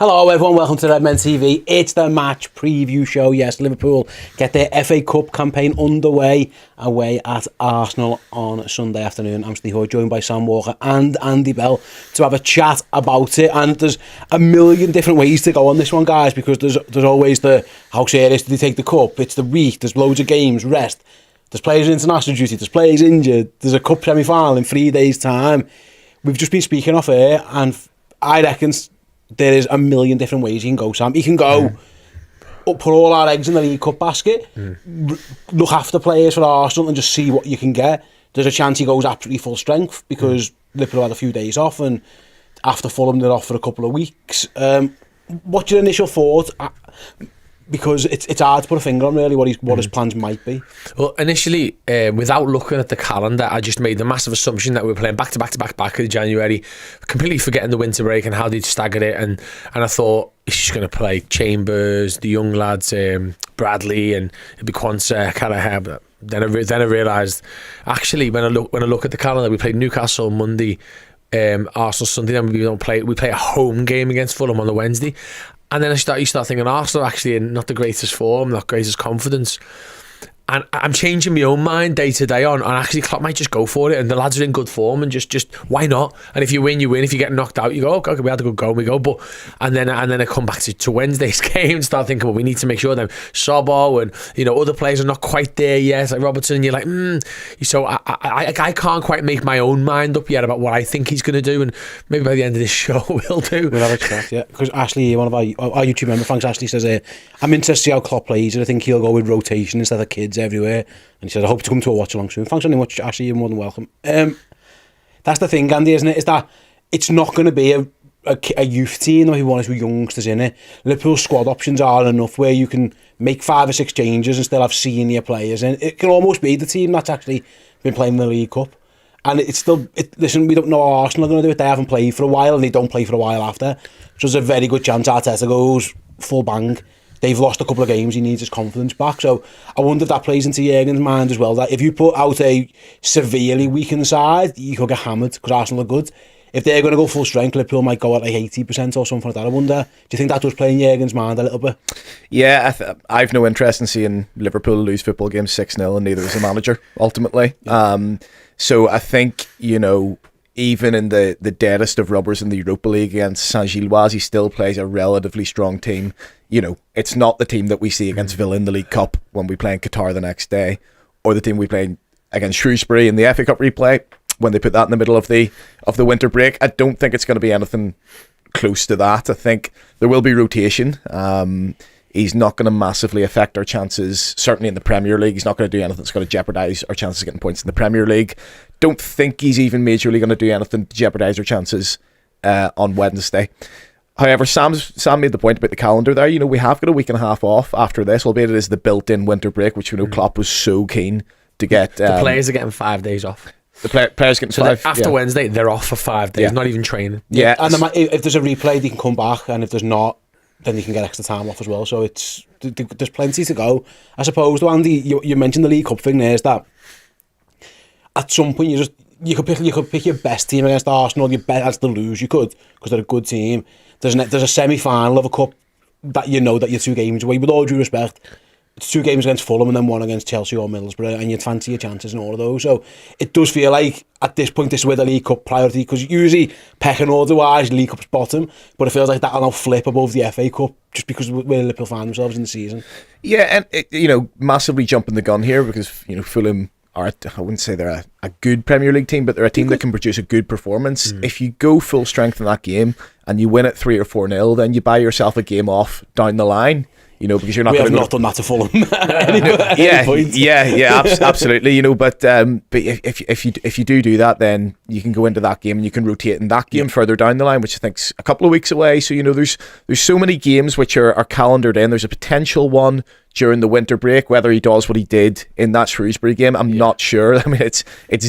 Hello everyone, welcome to Redmen TV. It's the match preview show. Yes, Liverpool get their FA Cup campaign underway away at Arsenal on Sunday afternoon. I'm Steve Hoy, joined by Sam Walker and Andy Bell to have a chat about it. And there's a million different ways to go on this one, guys, because there's always the how serious do they take the cup? It's the week, there's loads of games, rest. There's players in international duty, there's players injured, there's a cup semi-final in 3 days' time. We've just been speaking off air, and I reckon there is a million different ways you can go, Sam. You can go, put all our eggs in the League Cup basket, look after players for Arsenal and just see what you can get. There's a chance he goes absolutely full strength because Liverpool had a few days off, and after Fulham they're off for a couple of weeks. What's your initial thought? Because it's hard to put a finger on really what his plans might be. Well, initially, without looking at the calendar, I just made the massive assumption that we were playing back in January, completely forgetting the winter break and how they'd staggered it. And I thought he's just going to play Chambers, the young lads, Bradley, and it'd be Quansah, Callagher. But then I realised, actually, when I look at the calendar, we played Newcastle Monday, Arsenal Sunday, then we play a home game against Fulham on the Wednesday. And then you start thinking Arsenal actually in not the greatest form, not greatest confidence. And I'm changing my own mind day to day on actually Klopp might just go for it, and the lads are in good form, and just why not? And if you win, you win. If you get knocked out, you go, okay, we had a good go, and we go. But and then I come back to Wednesday's game and start thinking, well, we need to make sure that Sobo and other players are not quite there yet, like Robertson. And you're like, So I can't quite make my own mind up yet about what I think he's going to do, and maybe by the end of this show we'll do. We'll have a chat, yeah. Because Ashley, one of our YouTube member, thanks Ashley, says, I'm interested to see how Klopp plays, and I think he'll go with rotation instead of kids everywhere. And he said, I hope to come to a watch along soon. Thanks very much, Ashley, you're more than welcome. That's the thing, Andy, isn't it? Is that it's not going to be a youth team or one with youngsters in it. Liverpool's squad options are enough where you can make 5 or 6 changes and still have senior players. And it can almost be the team that's actually been playing the League Cup. And it's still, listen, we don't know how Arsenal are going to do it. They haven't played for a while, and they don't play for a while after. So there's a very good chance Arteta goes full bang. They've lost a couple of games, he needs his confidence back. So I wonder if that plays into Jurgen's mind as well, that if you put out a severely weakened side, you could get hammered because Arsenal are good. If they're going to go full strength, Liverpool might go at like 80% or something like that. I wonder, do you think that does play in Jurgen's mind a little bit? Yeah, I've no interest in seeing Liverpool lose football games 6-0, and neither is the manager, ultimately. Yeah. So I think, even in the deadest of rubbers in the Europa League against Saint-Gilloise, he still plays a relatively strong team. It's not the team that we see against Villa in the League Cup when we play in Qatar the next day, or the team we play against Shrewsbury in the FA Cup replay when they put that in the middle of the winter break. I don't think it's going to be anything close to that. I think there will be rotation. He's not going to massively affect our chances, certainly in the Premier League. He's not going to do anything that's going to jeopardise our chances of getting points in the Premier League. Don't think he's even majorly going to do anything to jeopardise our chances on Wednesday. However, Sam made the point about the calendar there. We have got a week and a half off after this, albeit it is the built-in winter break, which Klopp was so keen to get. The players are getting 5 days off. The players getting so 5. After Wednesday, they're off for 5 days, not even training. Yeah, and if there's a replay, they can come back, and if there's not, then you can get extra time off as well. So there's plenty to go. I suppose, though, Andy, you mentioned the League Cup thing there, is that at some point you could pick your best team against Arsenal, your best to lose, you could, because they're a good team. There's a semi-final of a cup that that you're 2 games away. With all due respect, it's 2 games against Fulham and then 1 against Chelsea or Middlesbrough, and you'd fancy your chances in all of those. So it does feel like at this point this is where the League Cup priority, because usually pecking order wise League Cup's bottom, but it feels like that'll now flip above the FA Cup just because where Liverpool find themselves in the season. Yeah, and massively jumping the gun here because Fulham are, I wouldn't say they're a good Premier League team, but they're a team that can produce a good performance. If you go full strength in that game and you win it 3 or 4-0, then you buy yourself a game off down the line. Because you're not. We have not done that to Fulham. Absolutely. But if you do that, then you can go into that game and you can rotate in that game further down the line, which I think's a couple of weeks away. So there's so many games which are calendared in. There's a potential one during the winter break. Whether he does what he did in that Shrewsbury game, I'm not sure. I mean, it's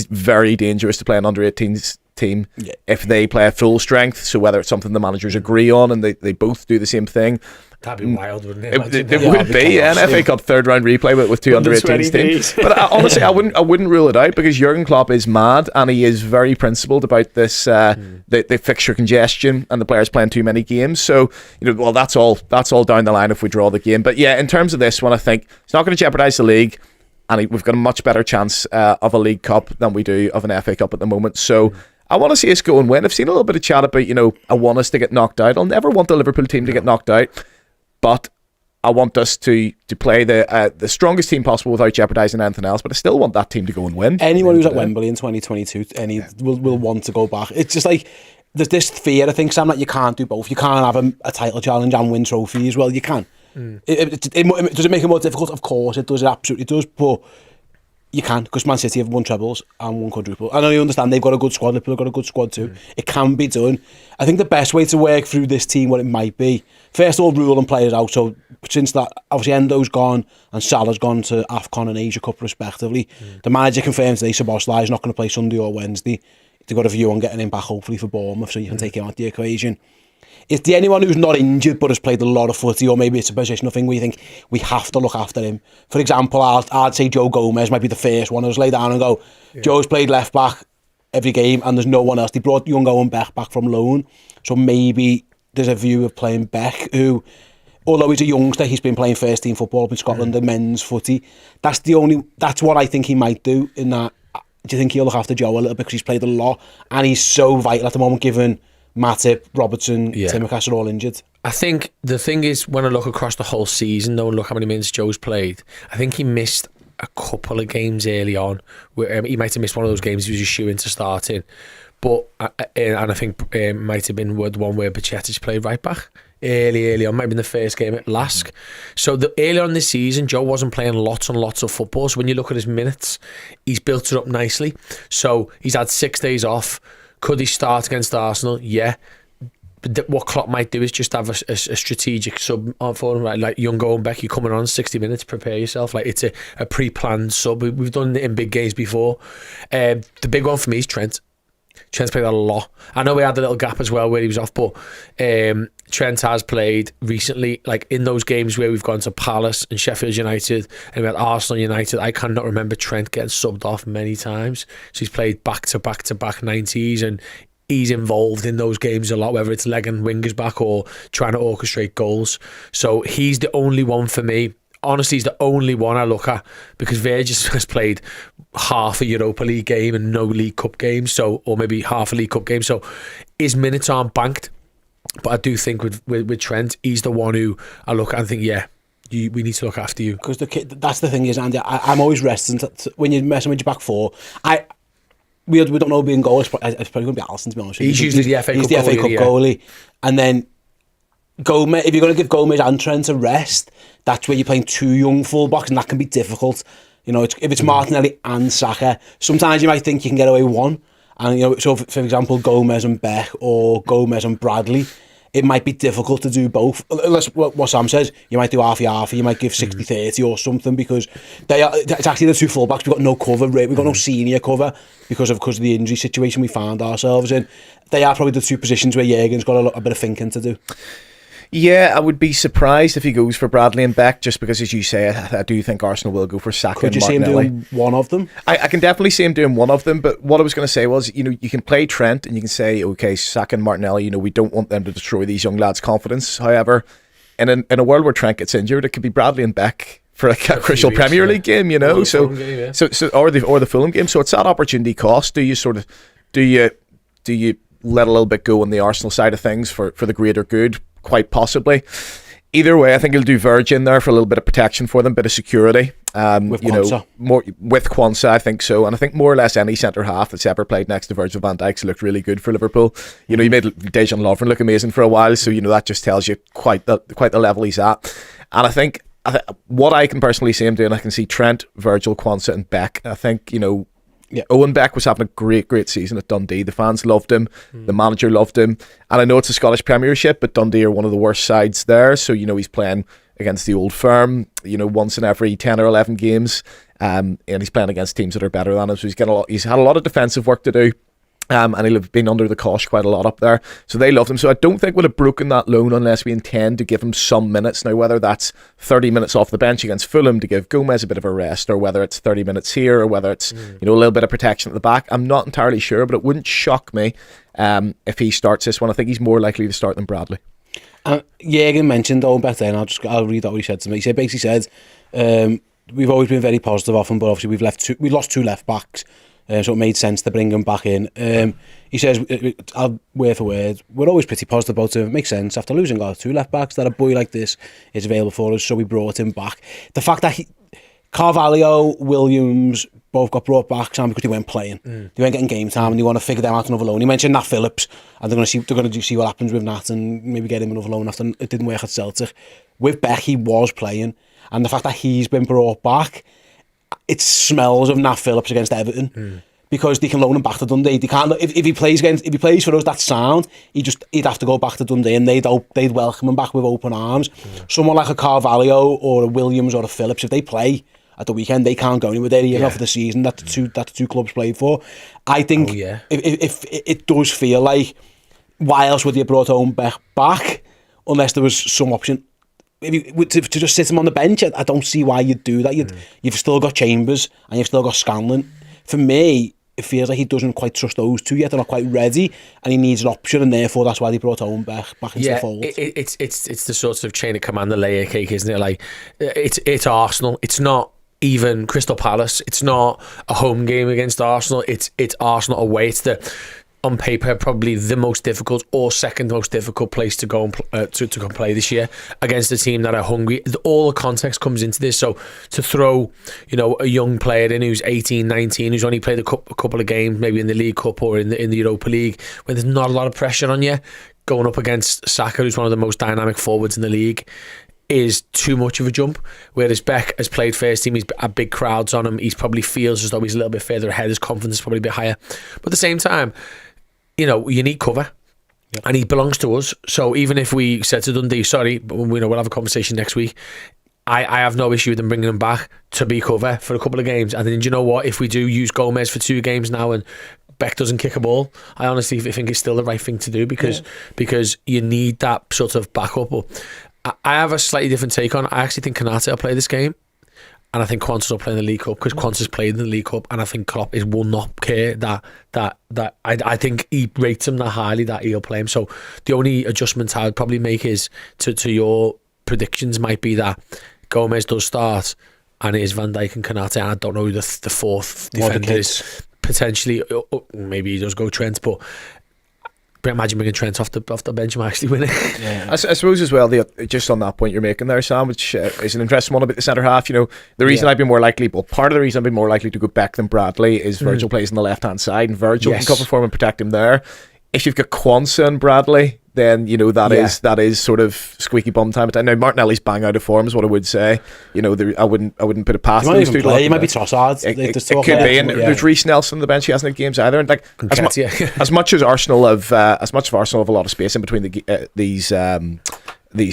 very dangerous to play an under-18s team if they play at full strength. So whether it's something the managers agree on and they both do the same thing. That'd be wild, wouldn't it? It would be an FA Cup third round replay with 2 under-18s teams. But honestly, I wouldn't rule it out, because Jurgen Klopp is mad and he is very principled about this the fixture congestion and the players playing too many games. So well, that's all down the line if we draw the game. But yeah, in terms of this one, I think it's not going to jeopardise the league, and we've got a much better chance of a League Cup than we do of an FA Cup at the moment. So I want to see us go and win. I've seen a little bit of chat about I want us to get knocked out. I'll never want the Liverpool team to get knocked out. But I want us to play the strongest team possible without jeopardising anything else. But I still want that team to go and win. Anyone who's at Wembley in 2022 will want to go back. It's just like there's this fear, I think, Sam, that you can't do both. You can't have a title challenge and win trophies. Well, you can. Does it make it more difficult? Of course it does. It absolutely does. But you can, because Man City have won trebles and won quadruple. And I understand they've got a good squad. Liverpool have got a good squad too. It can be done. I think the best way to work through this team, what it might be, first of all, ruling players out. So since that, obviously Endo's gone and Salah's gone to AFCON and Asia Cup respectively. The manager confirmed today Szoboszlai is not going to play Sunday or Wednesday. They've got a view on getting him back hopefully for Bournemouth, so you can take him out the equation. Is there anyone who's not injured but has played a lot of footy, or maybe it's a positional thing where you think we have to look after him? For example, I'd say Joe Gomez might be the first one. I just lay down and go, Joe's played left back every game and there's no one else. They brought young Owen Beck back from loan, so maybe there's a view of playing Beck, who, although he's a youngster, he's been playing first team football up in Scotland, the men's footy. That's what I think he might do in that. Do you think he'll look after Joe a little bit because he's played a lot and he's so vital at the moment, given Matip, Robertson, Tsimikas are all injured? I think the thing is, when I look across the whole season though and look how many minutes Joe's played, I think he missed a couple of games early on where he might have missed one of those games he was just shooing to start in. But and I think it might have been the one where Bacchetic played right back early on, might have been the first game at Lask. So early on this season, Joe wasn't playing lots and lots of football. So when you look at his minutes, he's built it up nicely. So he's had 6 days off. Could he start against Arsenal? Yeah. But what Klopp might do is just have a strategic sub for him, right? Like young Owen Beck, you coming on 60 minutes, prepare yourself. Like it's a pre-planned sub. We've done it in big games before. The big one for me is Trent. Trent's played a lot. I know we had a little gap as well where he was off, but Trent has played recently, like in those games where we've gone to Palace and Sheffield United and we had Arsenal United. I cannot remember Trent getting subbed off many times. So he's played back to back 90s, and he's involved in those games a lot, whether it's legging wingers back or trying to orchestrate goals. So he's the only one for me. Honestly, he's the only one I look at, because Verge has played half a Europa League game and no League Cup games, or maybe half a League Cup game. So his minutes aren't banked. But I do think with Trent, he's the one who I look at and think, we need to look after you. Because that's the thing is, Andy, I'm always reticent when you're messing with your back four. We don't know being goal. It's probably going to be Alisson, to be honest with you. He's usually the FA Cup goalie. And then Gomez, if you're going to give Gomez and Trent a rest, that's where you're playing two young full-backs, and that can be difficult. If it's Martinelli and Saka, sometimes you might think you can get away with one. And, so for example, Gomez and Beck or Gomez and Bradley, it might be difficult to do both. Unless what Sam says, you might do half-half, you might give 60-30 or something, because it's actually the two full-backs. We've got no cover, we've got no senior cover because of the injury situation we found ourselves in. They are probably the two positions where Jurgen's got a bit of thinking to do. Yeah, I would be surprised if he goes for Bradley and Beck, just because, as you say, I do think Arsenal will go for Saka and Martinelli. Could you see him doing one of them? I can definitely see him doing one of them, but what I was going to say was, you can play Trent and you can say, okay, Saka and Martinelli, we don't want them to destroy these young lads' confidence. However, in a world where Trent gets injured, it could be Bradley and Beck for a crucial Premier League game, or the Fulham game. So it's that opportunity cost. Do you let a little bit go on the Arsenal side of things for the greater good? Quite possibly. Either way, I think he'll do Verge in there for a little bit of protection for them, bit of security. With Quansah. More with Quansah, I think so. And I think more or less any centre half that's ever played next to Virgil van Dijk's looked really good for Liverpool. He made Dejan Lovren look amazing for a while, so that just tells you quite the level he's at. And I think what I can personally see him doing, I can see Trent, Virgil, Quansah and Beck. I think, Owen Beck was having a great season at Dundee. The fans loved him. The manager loved him. And I know it's a Scottish Premiership, but Dundee are one of the worst sides there. So, he's playing against the old firm, once in every 10 or 11 games. And he's playing against teams that are better than him. So he's had a lot of defensive work to do. And he'll have been under the cosh quite a lot up there. So they loved him. So I don't think we'd have broken that loan unless we intend to give him some minutes. Now, whether that's 30 minutes off the bench against Fulham to give Gomez a bit of a rest, or whether it's 30 minutes here, or whether it's a little bit of protection at the back, I'm not entirely sure, but it wouldn't shock me if he starts this one. I think he's more likely to start than Bradley. Jürgen mentioned Owen then. I'll read out what he said to me. He basically said, we've always been very positive of him, but obviously we lost 2 left backs. So it made sense to bring him back in. He says, word for word, we're always pretty positive about him. It makes sense. After losing our 2 left backs, that a boy like this is available for us, so we brought him back. The fact that Carvalho, Williams both got brought back, Sam, because they weren't playing. They weren't getting game time, and they want to figure them out another loan. He mentioned Nat Phillips, and they're going to see what happens with Nat, and maybe get him another loan after it didn't work at Celtic. With Beck, he was playing, and the fact that he's been brought back, it smells of Nat Phillips against Everton because they can loan him back to Dundee. They can't. If he plays for us, that's sound. He'd have to go back to Dundee, and they'd welcome him back with open arms. Someone like a Carvalho or a Williams or a Phillips, if they play at the weekend, they can't go anywhere. They're here for the season that the two clubs played for. I think if it does feel like, why else would you have brought Owen back unless there was some option? To just sit him on the bench, I don't see why you'd do that. You've still got Chambers and you've still got Scanlon. For me, it feels like he doesn't quite trust those two yet. They're not quite ready, and he needs an option, and therefore that's why they brought Owen back into the fold. It's the sort of chain of command, the layer cake, isn't it? Like it's Arsenal. It's not even Crystal Palace. It's not a home game against Arsenal. It's Arsenal away. It's on paper, probably the most difficult or second most difficult place to go and to come play this year against a team that are hungry. All the context comes into this. So to throw, a young player in who's 18, 19, who's only played a couple of games, maybe in the League Cup or in the Europa League, when there's not a lot of pressure on you, going up against Saka, who's one of the most dynamic forwards in the league, is too much of a jump. Whereas Beck has played first team, he's had big crowds on him, he probably feels as though he's a little bit further ahead, his confidence is probably a bit higher. But at the same time, you need cover, and he belongs to us. So even if we said to Dundee, sorry, but we'll have a conversation next week, I have no issue with them bringing him back to be cover for a couple of games. And then, do you know what? If we do use Gomez for 2 games now and Beck doesn't kick a ball, I honestly think it's still the right thing to do because you need that sort of backup. I have a slightly different take on it. I actually think Konate will play this game. And I think Quansah will play in the League Cup because Quansah's played in the League Cup, and I think Klopp will not care that I think he rates him that highly that he'll play him. So the only adjustment I would probably make is to your predictions might be that Gomez does start and it is Van Dijk and Konate, and I don't know who the fourth defender is. Potentially, maybe he does go Trent, but imagine bringing Trent off the bench and actually winning. Yeah. I suppose as well, just on that point you're making there, Sam, which is an interesting one about the centre half. The reason I'd be more likely, part of the reason I'd be more likely to go Beck than Bradley is Virgil plays on the left hand side, and Virgil can cover for him and protect him there. If you've got Quansah and Bradley, then that is sort of squeaky bum time. Now Martinelli's bang out of form is what I would say. I wouldn't put it past those two. He might be Trossard. It could be. And there's Reece Nelson on the bench. He hasn't had games either. And as much as Arsenal have a lot of space in between these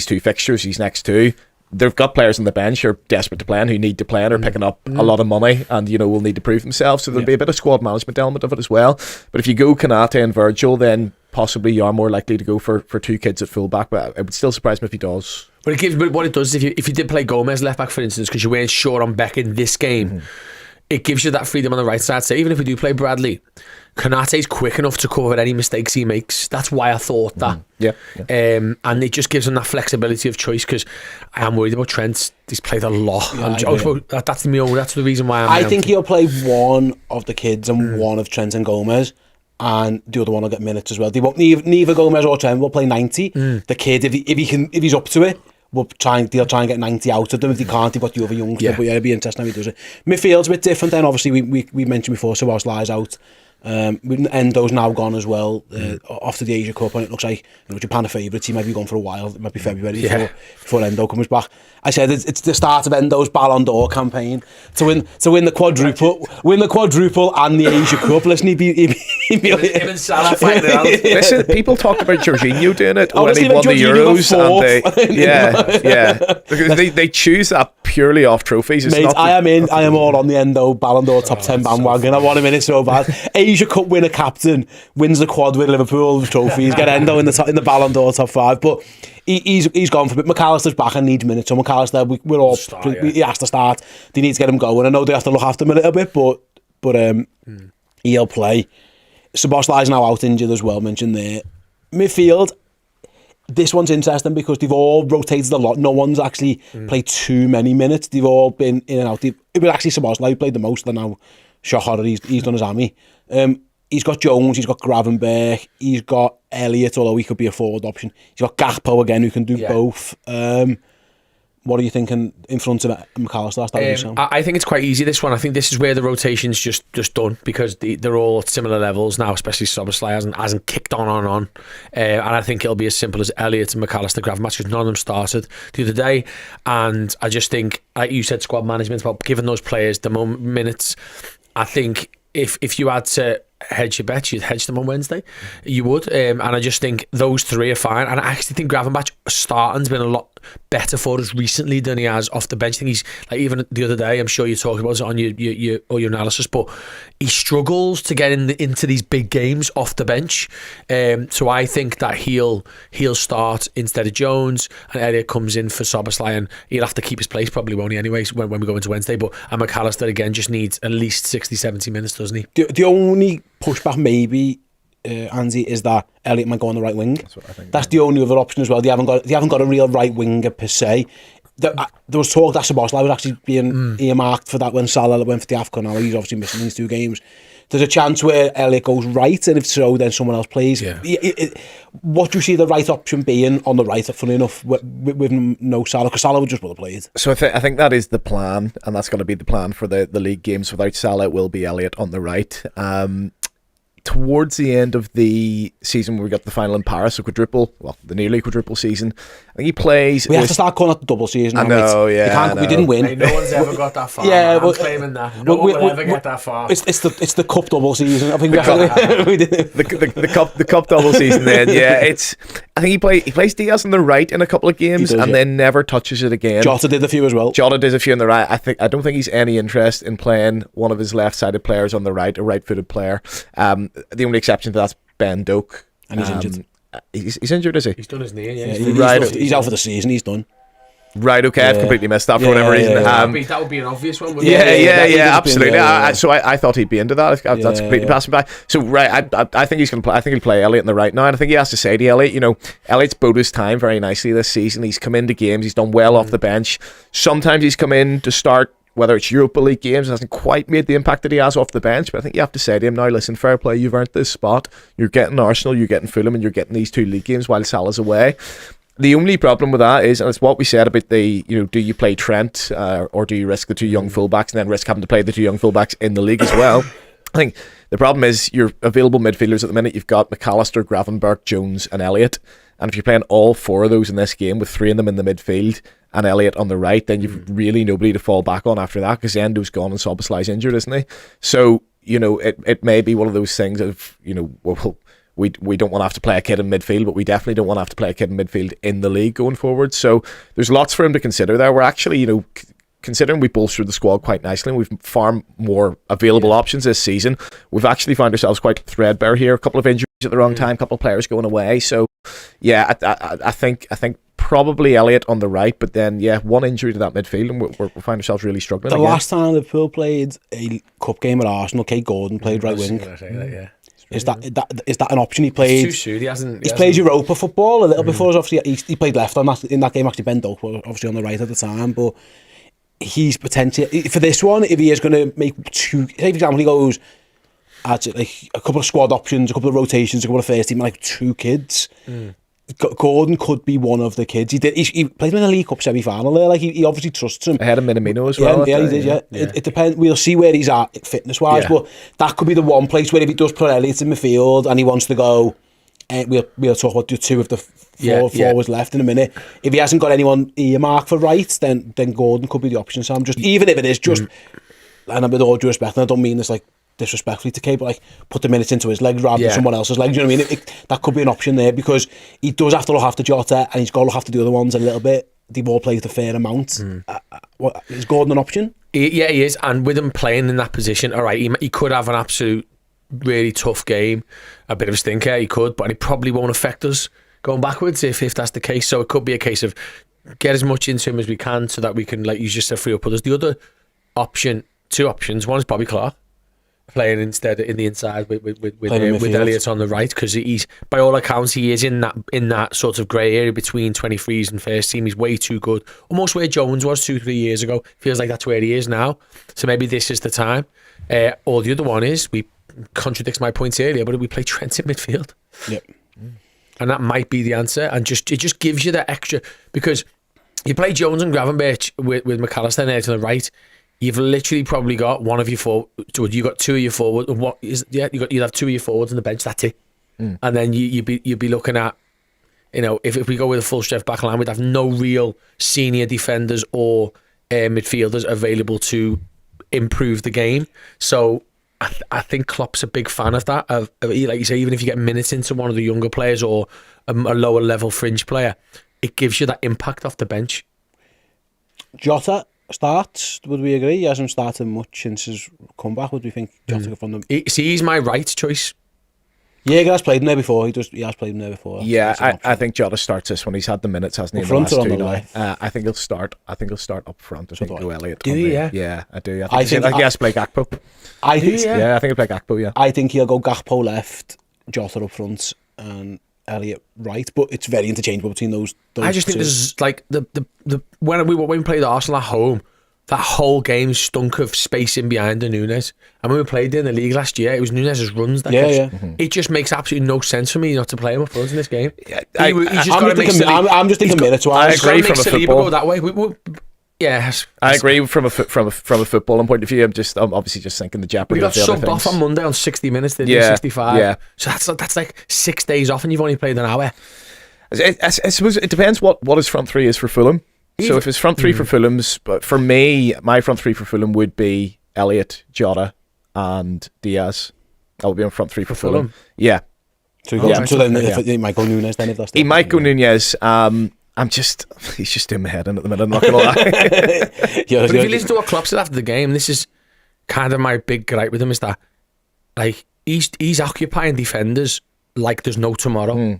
two fixtures, these next two, they've got players on the bench who are desperate to play and who need to play and are picking up a lot of money and will need to prove themselves. So there'll be a bit of squad management element of it as well. But if you go Konate and Virgil, then possibly you are more likely to go for 2 kids at full-back, but it would still surprise me if he does. But what it does is if you did play Gomez left-back, for instance, because you weren't sure on Beck in this game, it gives you that freedom on the right side. So even if we do play Bradley, Konate's quick enough to cover any mistakes he makes. That's why I thought that. And it just gives him that flexibility of choice, because I am worried about Trent. He's played a lot. That's the reason why I think he'll play one of the kids and one of Trent and Gomez, and the other one will get minutes as well. They won't, neither Gomez or Trent will play 90. The kid, if he's up to it, they'll try and get 90 out of them. If they can't, they've got the other youngster. But it'll be interesting how he does it. Midfield's a bit different then. Obviously, we mentioned before, so whilst Ly's out, Endo's now gone as well after the Asia Cup, and it looks like Japan are favourites. He might be gone for a while. It might be February before Endo comes back. I said it's the start of Endo's Ballon d'Or campaign to win the quadruple and the Asia Cup. Listen, he'd be him and Salah fighting it out. Listen, people talked about Jorginho doing it when he won the Euros, and because they choose that purely off trophies. It's Mate, I am all on the Endo Ballon d'Or top 10 bandwagon. I want him in it so bad. Asia Cup winner captain, wins the quad with Liverpool trophies, get Endo in the Ballon d'Or top 5, but he's gone for a bit. McAllister's back and needs minutes, so McAllister, we're all he has to start. They need to get him going. I know they have to look after him a little bit, but he'll play. Szoboszlai's now out injured as well, mentioned there. Midfield, this one's interesting because they've all rotated a lot. No one's actually played too many minutes. They've all been in and out. It was actually Szoboszlai who played the most, and now Shahara, he's done his army. He's got Jones, he's got Gravenberch, he's got Elliott, although he could be a forward option. He's got Gakpo again, who can do both. What are you thinking in front of McAllister? I think it's quite easy, this one. I think this is where the rotation's just done, because they're all at similar levels now, especially Szoboszlai hasn't kicked on. And I think it'll be as simple as Elliott and McAllister Gravenberch, because none of them started the other day. And I just think, like you said, squad management, about giving those players the minutes. I think if you had to hedge your bets, you'd hedge them on Wednesday. You would. And I just think those three are fine. And I actually think Gravenberch starting's been a lot better for us recently than he has off the bench. I think he's, like, even the other day, I'm sure you talked about it on your analysis, but he struggles to get into these big games off the bench. So I think that he'll start instead of Jones, and Elliott comes in for Szoboszlai, and he'll have to keep his place, probably won't he, anyways, when we go into Wednesday. But McAllister again just needs at least 60-70 minutes, doesn't he? The only pushback maybe, Andy, is that Elliott might go on the right wing. That's what I think. That's the only other option as well. They haven't got a real right winger per se. There was talk that Szoboszlai was actually being earmarked for that when Salah went for the AFCON. Now he's obviously missing these 2 games. There's a chance where Elliott goes right, and if so, then someone else plays. Yeah. What do you see the right option being on the right, funny enough, with no Salah? Because Salah would just want to play it. So I think that is the plan, and that's going to be the plan for the league games. Without Salah, it will be Elliott on the right. Towards the end of the season, where we got the final in Paris, the nearly quadruple season, I think he plays. We have to start calling it the double season. I know, yeah. We didn't win. Hey, no one's ever got that far. Yeah, I'm claiming that. No one will ever get that far. It's the cup double season. I think we did the cup double season. Then, yeah, I think he plays Diaz on the right in a couple of games, then never touches it again. Jota did a few as well. Jota did a few on the right. I don't think he's any interest in playing one of his left-sided players on the right, a right-footed player. The only exception to that's Ben Doak, and he's injured. He's injured, is he? He's done his knee. Yeah, he's out for the season. He's done. Right, okay, I've completely missed that for whatever reason. That would be an obvious one, wouldn't it? Yeah, absolutely. So I thought he'd be into that. That's completely passing by. So, right, I think he's going to play. I think he'll play Elliott on the right now, and I think he has to say to Elliott, Elliott's bode his time very nicely this season. He's come into games, he's done well off the bench. Sometimes he's come in to start, whether it's Europa League games, hasn't quite made the impact that he has off the bench, but I think you have to say to him, now listen, fair play, you've earned this spot. You're getting Arsenal, you're getting Fulham, and you're getting these 2 league games while Salah's away. The only problem with that is, and it's what we said about do you play Trent or do you risk the 2 young fullbacks and then risk having to play the 2 young fullbacks in the league as well? I think the problem is your available midfielders at the minute, you've got McAllister, Gravenberch, Jones and Elliott. And if you're playing all 4 of those in this game with 3 of them in the midfield and Elliott on the right, then you've really nobody to fall back on after that, because Endo's gone and Szoboszlai's injured, isn't he? So, it may be one of those things of, we don't want to have to play a kid in midfield, but we definitely don't want to have to play a kid in midfield in the league going forward. So there's lots for him to consider there. We're actually, considering we bolstered the squad quite nicely, and we've far more available options this season, we've actually found ourselves quite threadbare here. A couple of injuries at the wrong time, a couple of players going away. So, yeah, I think probably Elliott on the right, but then, one injury to that midfield, and we'll find ourselves really struggling. The last time Liverpool played a cup game at Arsenal, Kate Gordon played right wing. Is that an option? He played. It's too soon. He's played Europa football a little before. Obviously, he played left on that in that game. Actually, Ben Doak was obviously on the right at the time, but he's potentially for this one. If he is going to make 2, say for example, he goes at like a couple of squad options, a couple of rotations, a couple of first team, like 2 kids. Gordon could be one of the kids. He played him in a League Cup semi-final there. Like he obviously trusts him. Ahead of Minamino as well. Yeah, he did. Yeah. It depends. We'll see where he's at fitness-wise, but that could be the one place where if he does put Elliott in midfield and he wants to go, we'll talk about the 2 of the 4 forwards left in a minute. If he hasn't got anyone earmarked for right, then Gordon could be the option. So I'm just, even if it is just, and with all due respect, and I don't mean this like disrespectfully to Kate, but like put the minutes into his legs rather than someone else's legs. You know what I mean? That could be an option there, because he does have to look after Jota and he's got to look after the other ones a little bit. They've all played a fair amount. Is Gordon an option? He is, and with him playing in that position, all right, he could have an absolute really tough game, a bit of a stinker, he could, but it probably won't affect us going backwards if that's the case. So it could be a case of get as much into him as we can so that we can, like you just said, free up others. The other option, two options. One is Bobby Clark playing instead in the inside with Elliott on the right, because he's, by all accounts, he is in that sort of grey area between 23s and first team. He's way too good, almost where Jones was 2-3 years ago. Feels like that's where he is now. So maybe this is the time. Or the other one is, we contradicts my points earlier, but we play Trent in midfield. Yep. And that might be the answer. And it just gives you that extra, because you play Jones and Gravenberch with McAllister there to the right. You've literally probably got one of your forwards. You got two of your forwards. You'd have two of your forwards on the bench. That's it. And then you'd be looking at, if we go with a full strength back line, we'd have no real senior defenders or midfielders available to improve the game. So I think Klopp's a big fan of that. Of like you say, even if you get minutes into one of the younger players or a lower level fringe player, it gives you that impact off the bench. Jota starts, would we agree? He hasn't started much since his comeback. Would we think Jota from them? He's my right choice. Jaeger has played him there before. He has played him there before. Yeah, I think Jota starts this when he's had the minutes, hasn't he? Up front or on the now? left? I think he'll start. I think he'll start up front. I think go Elliott. Do you? Yeah, I do. I think he has to play Gakpo. I think. Yeah, I think he'll play Gakpo. Yeah. I think he'll go Gakpo left, Jota up front, and Elliott right. But it's very interchangeable between those. I just think two. there's like the when we played Arsenal at home, that whole game stunk of spacing behind the Nunez. And when we played in the league last year, it was Nunez's runs. It just makes absolutely no sense for me not to play him up front in this game. Yeah, I'm just thinking minutes. I agree from a football. Go that way. Yes, I agree from a footballing point of view. I'm obviously just thinking the jeopardy. We got subbed off on Monday on 60 minutes. They did 65. Yeah. So that's like 6 days off, and you've only played an hour. I suppose it depends what his front three is for Fulham. So if his front three for Fulham's, but for me, my front three for Fulham would be Elliott, Jota, and Diaz. That would be on front three for Fulham. Yeah. So then he might go Nunez then if that's he might go Nunez. He's just in my head at the minute. I'm not gonna lie. But if you listen to what Klopp said after the game, this is kind of my big gripe with him, is that like he's occupying defenders like there's no tomorrow.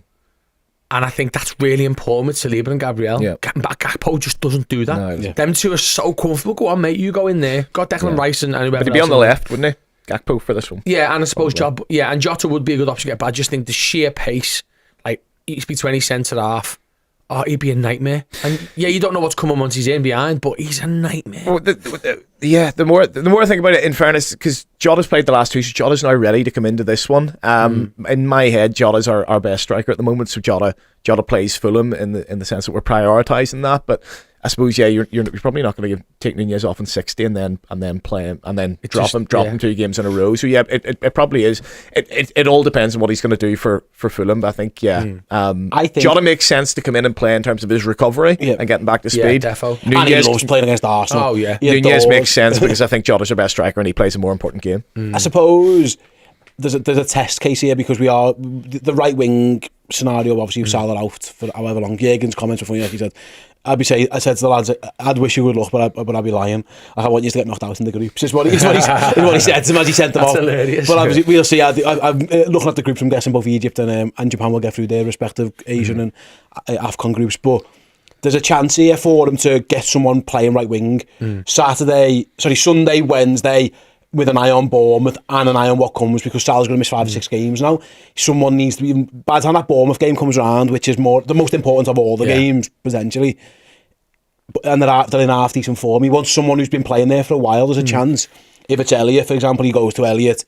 And I think that's really important with Saliba and Gabriel. Yeah. Gakpo just doesn't do that. No, Them two are so comfortable. Go on, mate, you go in there. Got Declan Rice and whoever. But he'd be on the left, wouldn't he? Gakpo for this one. Yeah, and I suppose and Jota would be a good option to get, but I just think the sheer pace, like he's between any centre half. Oh, he'd be a nightmare. And yeah, you don't know what's coming once he's in behind, but he's a nightmare. Well, the more I think about it, in fairness, because Jota's played the last two, so Jota's now ready to come into this one. In my head, Jota's our best striker at the moment, so Jota plays Fulham in the sense that we're prioritising that. But I suppose you're probably not going to take Nunez off in 60 and then play him and then drop him 2 games in a row. So yeah, it probably is. It all depends on what he's going to do for Fulham. But I think I think Jota makes sense to come in and play in terms of his recovery and getting back to speed. Defo. Nunez, and he loves playing against Arsenal. Oh yeah, Nunez makes sense because I think Jota's our best striker and he plays a more important game. I suppose there's a test case here because we are the right wing scenario. Obviously, we've Salah out for however long. Jürgen's comments were funny. Like he said, I said to the lads, I'd wish you good luck, but I'd be lying. I want you to get knocked out in the groups. Is what he said to them as he sent them off. Hilarious. But obviously, we'll see. I'm looking at the groups. I'm guessing both Egypt and Japan will get through their respective Asian and AFCON groups. But there's a chance here for them to get someone playing right wing. Sunday, Wednesday, with an eye on Bournemouth and an eye on what comes, because Salah's going to miss 5 or 6 games now. Someone needs to be, by the time that Bournemouth game comes around, which is the most important of all the games potentially, and they're in half decent form, he wants someone who's been playing there for a while. There's a chance if it's Elliott, for example, he goes to Elliott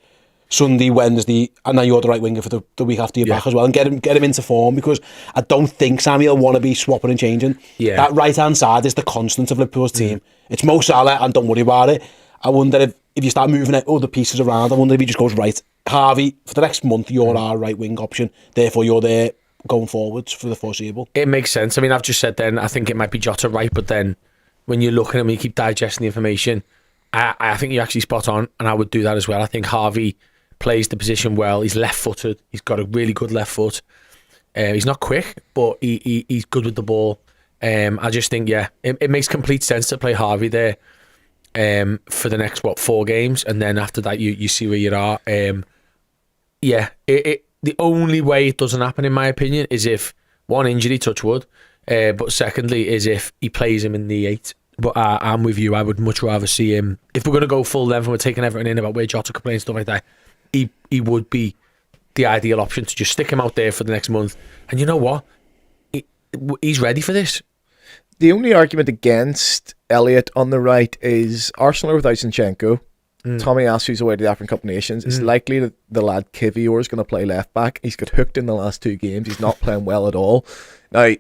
Sunday, Wednesday, and then you're the right winger for the week after you're back as well, and get him into form, because I don't think Samuel want to be swapping and changing. That right hand side is the constant of Liverpool's team. It's Mo Salah, and don't worry about it. I wonder if you start moving other pieces around, I wonder if he just goes, right, Harvey, for the next month, you're our right wing option. Therefore, you're there going forwards for the foreseeable. It makes sense. I mean, I've just said then, I think it might be Jota right, but then when you're looking at him, you keep digesting the information, I think you're actually spot on, and I would do that as well. I think Harvey plays the position well. He's left-footed. He's got a really good left foot. He's not quick, but he's good with the ball. I just think, it makes complete sense to play Harvey there. For the next 4 games, and then after that you see where you are. Yeah, the only way it doesn't happen, in my opinion, is if one injury, touch wood, but secondly is if he plays him in the 8. But I'm with you. I would much rather see him, if we're going to go full length and we're taking everything in about where Jota could play and stuff like that, he would be the ideal option to just stick him out there for the next month. And you know what? He's ready for this. The only argument against Elliott on the right is Arsenal are without Zinchenko. Tommy Asu's away to the African Cup of Nations. It's likely that the lad Kivior is going to play left back. He's got hooked in the last 2 games. He's not playing well at all. Now,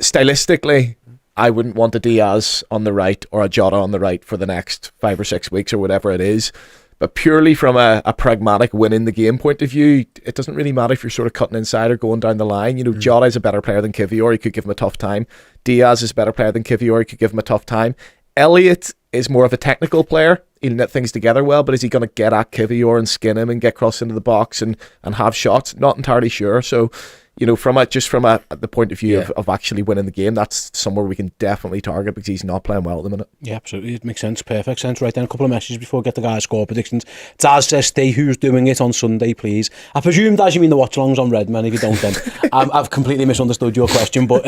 stylistically, I wouldn't want a Diaz on the right or a Jota on the right for the next 5 or 6 weeks or whatever it is. But purely from a pragmatic winning the game point of view, it doesn't really matter if you're sort of cutting inside or going down the line. You know, Jota is a better player than Kivior. He could give him a tough time. Diaz is a better player than Kivior. He could give him a tough time. Elliott is more of a technical player. He'll knit things together well, but is he going to get at Kivior and skin him and get crossed into the box and have shots? Not entirely sure. So, you know, from the point of view of actually winning the game, that's somewhere we can definitely target because he's not playing well at the minute. Yeah, absolutely. It makes sense. Perfect sense. Right then, a couple of messages before we get the guys' score predictions. Daz says, stay, who's doing it on Sunday, please? I presume, Daz, you mean the watch-alongs on Redmen. If you don't, then I've completely misunderstood your question. But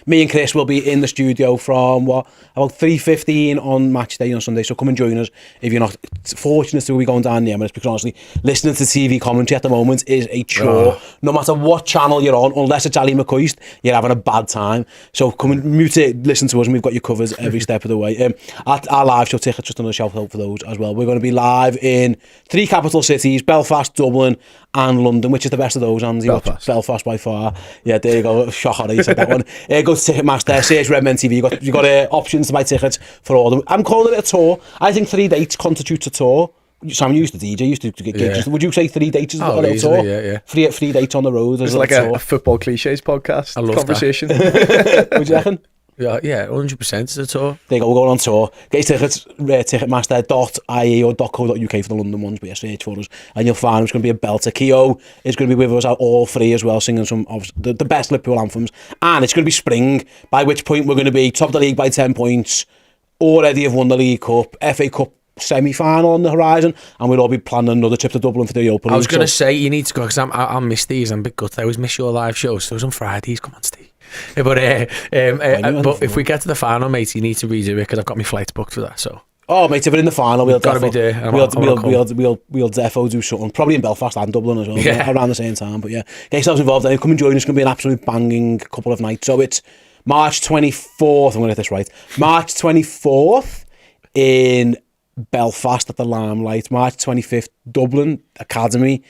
me and Chris will be in the studio from, about 3:15 on match day on Sunday. So come and join us if you're not fortunate to be going down the Emirates, because honestly, listening to TV commentary at the moment is a chore. No matter what channel you're on, unless it's Ali McCoist, you're having a bad time. So come and mute it, listen to us, and we've got you covered every step of the way. Our live show tickets, just another shout out for those as well. We're going to be live in 3 capital cities: Belfast, Dublin and London. Which is the best of those, Andy? Belfast by far. Yeah, there you go. Shocker, you said that one. Go to Ticketmaster, search Redmen TV. You've got options to buy tickets for all of them. I'm calling it a tour. I think 3 dates constitutes a tour. Sam, you used to DJ, used to get gigs. Would you say 3 dates is a little tour? Yeah. Three dates on the road. It's like a football cliches podcast. I love conversation. What do you reckon? Yeah, 100% is a tour. There you go, we're going on tour. Get your tickets, ticketmaster.ie or .co.uk for the London ones, but yeah, search for us and you'll find it's going to be a belter. Keo is going to be with us all 3 as well, singing some of the best Liverpool anthems. And it's going to be spring, by which point we're going to be top of the league by 10 points, already have won the League Cup, FA Cup semi-final on the horizon, and we'll all be planning another trip to Dublin for the Europa League. I was going to say, you need to go, because I'll miss these. I'm a bit gutted. I always miss your live shows. Those on Fridays. Come on, Steve. But if we get to the final, mate, you need to redo it, because I've got my flights booked for that. So. Oh, mate, if we're in the final, we'll be there. We'll defo do something, probably in Belfast and Dublin as well, around the same time. But yeah, get yourselves involved. Then come and join us. It's going to be an absolute banging couple of nights. So it's March 24th. I'm going to get this right. March 24th in Belfast at the Limelight, March 25th Dublin Academy,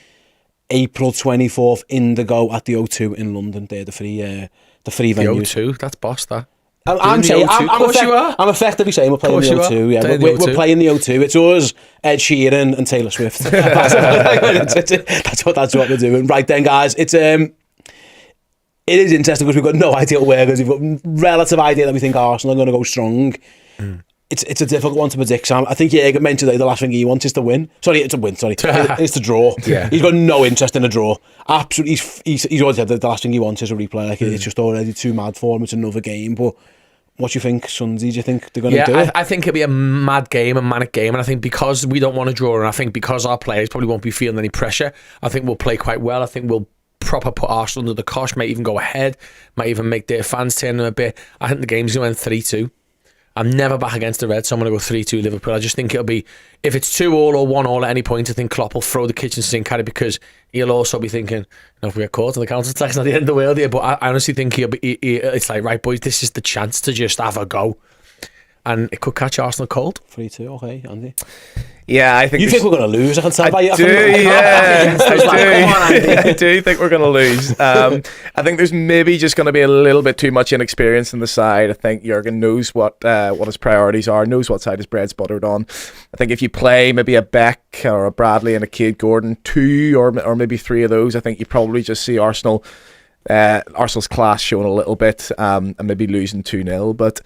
April 24th Indigo at the O2 in London. They're the three venues. The O2, that's boss, that. I'm effectively saying we're playing the O2. Yeah, we're playing the O2. It's us, Ed Sheeran and Taylor Swift. That's what we're doing. Right then, guys, it is interesting because we've got no idea where, because we've got relative idea that we think Arsenal are going to go strong. It's a difficult one to predict, Sam. I think Jürgen mentioned the last thing he wants is to win. It's to draw. Yeah. He's got no interest in a draw. Absolutely, he's already said that the last thing he wants is a replay. It's just already too mad for him. It's another game. But what do you think, Sunday? Do you think they're going to do it? I think it'll be a mad game, a manic game. And I think because we don't want to draw, and I think because our players probably won't be feeling any pressure, I think we'll play quite well. I think we'll proper put Arsenal under the cosh, might even go ahead, might even make their fans turn them a bit. I think the game's going to end 3-2. I'm never back against the Reds, so I'm going to go 3-2 Liverpool. I just think it'll be, if it's 2-2 or 1-1 at any point, I think Klopp will throw the kitchen sink at it, because he'll also be thinking, if we get caught in the counter-attack, it's not the end of the world here. But I honestly think it's like, right, boys, this is the chance to just have a go. And it could catch Arsenal cold. 3-2, okay, Andy. Yeah, I think... You think we're going to lose? I can tell by you. I do think we're going to lose. I think there's maybe just going to be a little bit too much inexperience in the side. I think Jurgen knows what his priorities are, knows what side his bread's buttered on. I think if you play maybe a Beck or a Bradley and a Cade Gordon, 2 or maybe 3 of those, I think you probably just see Arsenal's class showing a little bit, and maybe losing 2-0. But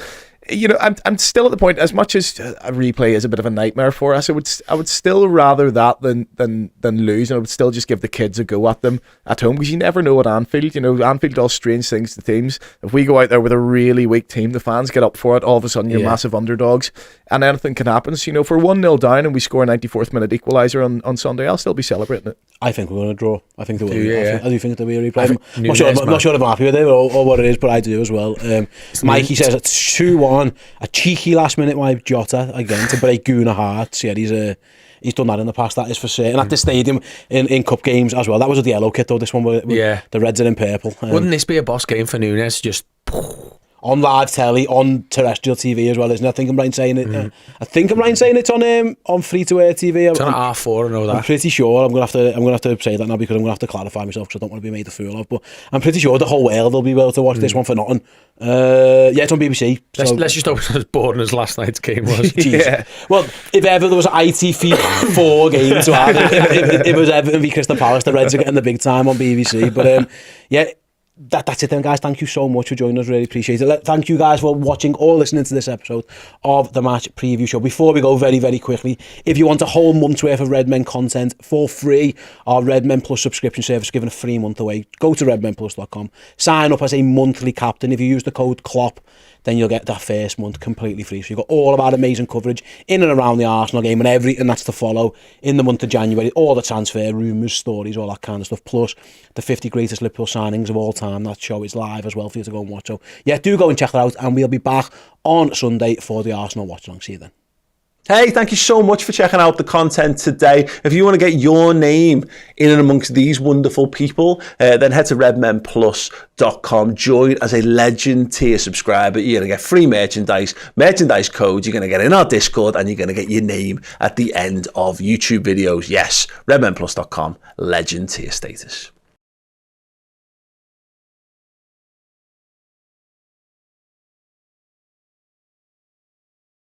you know, I'm still at the point, as much as a replay is a bit of a nightmare for us, I would still rather that than lose, and I would still just give the kids a go at them at home, because you never know at Anfield. You know, Anfield does strange things to teams. If we go out there with a really weak team, the fans get up for it, all of a sudden you're massive underdogs, and anything can happen. So, you know, if we're 1-0 down and we score a 94th minute equaliser on Sunday, I'll still be celebrating it. I think we're going to draw. I think there will be. Yeah. I do think there will be a replay. I'm not sure if I'm happy with it or what it is, but I do as well. Mikey says it's 2-1. A cheeky last minute wipe Jota again to break Guna hearts. Yeah, he's done that in the past, that is for certain. At the stadium in cup games as well. That was with the yellow kit though, this one with the Reds are in purple. Wouldn't this be a boss game for Nunez? Just on live telly, on terrestrial TV as well, isn't it? I think I'm right in saying it. I think I'm right in saying it's on free-to-air TV. It's on R4, I know that. I'm pretty sure. I'm gonna have to say that now, because I'm gonna have to clarify myself, because I don't want to be made a fool of. But I'm pretty sure the whole world will be able to watch this one for nothing. It's on BBC. Let's just hope it's as boring as last night's game was. Yeah. Well, if ever there was an ITV 4 game to add, it was Everton v Crystal Palace. The Reds are getting the big time on BBC. But that's it then, guys. Thank you so much for joining us. Really appreciate it. Thank you guys for watching or listening to this episode of the Match Preview Show. Before we go, very, very quickly, if you want a whole month's worth of Redmen content for free, our Redmen Plus subscription service giving a free month away, go to redmenplus.com, sign up as a monthly captain. If you use the code CLOP, then you'll get that first month completely free. So you've got all of our amazing coverage in and around the Arsenal game and everything that's to follow in the month of January. All the transfer rumours, stories, all that kind of stuff. Plus the 50 greatest Liverpool signings of all time. That show is live as well for you to go and watch. So yeah, do go and check that out. And we'll be back on Sunday for the Arsenal watch along. See you then. Hey, thank you so much for checking out the content today. If you want to get your name in and amongst these wonderful people, then head to redmenplus.com. Join as a Legend tier subscriber. You're going to get free merchandise codes. You're going to get in our Discord, and you're going to get your name at the end of YouTube videos. Yes, redmenplus.com, Legend tier status.